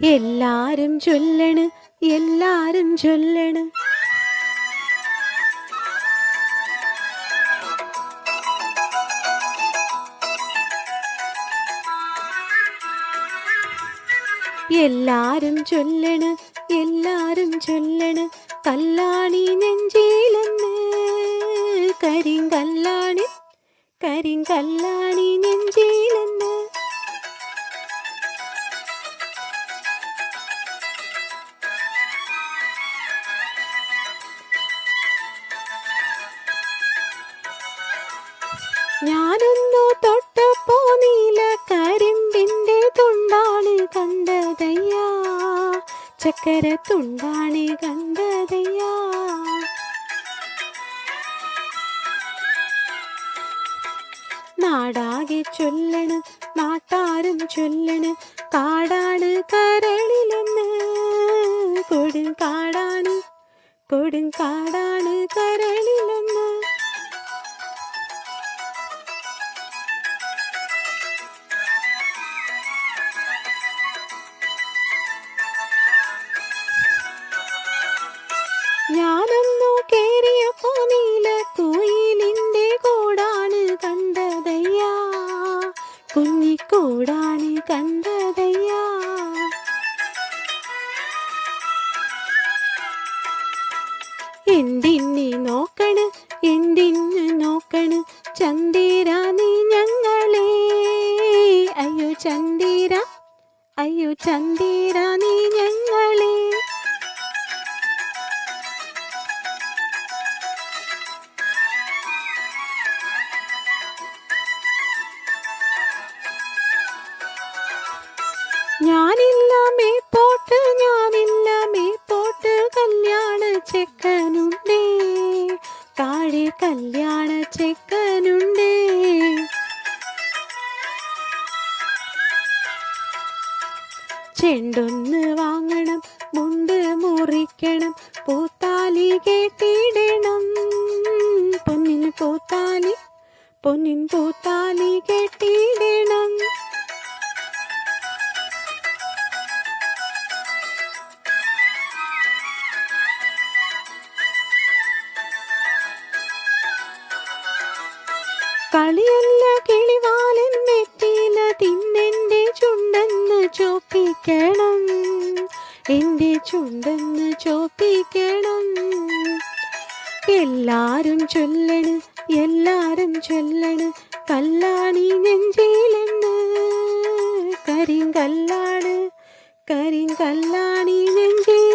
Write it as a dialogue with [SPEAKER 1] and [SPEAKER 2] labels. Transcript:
[SPEAKER 1] എല്ലാരും ചൊല്ലണ് എല്ലാരും ചൊല്ലണ് എല്ലാരും ചൊല്ലണ് എല്ലാരും ചൊല്ലണ് കല്ലാണി നെഞ്ചിലെന്ന് കരിങ്കല്ലാണി കരിങ്കല്ലാണി നെഞ്ചിലെന്ന് ഞാനൊന്നു തൊട്ടപ്പോ നീല കരിമ്പിന്റെ തുണ്ടാണ് കണ്ടതയ്യാ ചക്കര തുണ്ടാണ് കണ്ടതയ്യാ നാടാകെ ചൊല്ലണ് നാട്ടാരും ചൊല്ലണ് കാടാണ് കരളിലെന്ന് കൊടുങ്കാടാണ് കൊടുങ്കാടാണ് കരളിലെന്ന് ഞാനൊന്നു കേറിയപ്പോ നീല കുയിലിന്റെ കൂടാണ് കണ്ടതയ്യാ കുഞ്ഞിക്കൂടാണ് കണ്ടതയ്യാ എന്തിന് നോക്കണ് എന്തിന് നോക്കണ് ചന്ദിര നീ ഞങ്ങളെ അയ്യോ ചന്ദിര അയ്യോ ചന്ദിര നീ ഞങ്ങളെ ഞാനില്ല മേപ്പോട്ട് കല്യാണ ചെക്കനുണ്ടേ താഴെ കല്യാണ ചെക്കനുണ്ടേ ചെണ്ടൊന്ന് വാങ്ങണം മുണ്ട് മുറിക്കണം പൂത്താലി കേട്ടിടണം പൊന്നിൻ പൂത്താലി കേട്ടിടണം കളിയല്ല കിളിവാലൻ നെറ്റിയില തിന്നെൻ്റെ ചുണ്ടെന്ന് ചോപ്പിക്കണം എൻ്റെ ചുണ്ടെന്ന് ചോപ്പിക്കണം എല്ലാരും ചൊല്ലണ് എല്ലാരും ചൊല്ലണ് കല്ലാണി നെഞ്ചിലെന്ന് കരിങ്കല്ലാണ് കരിങ്കല്ലാണി നെഞ്ചിൽ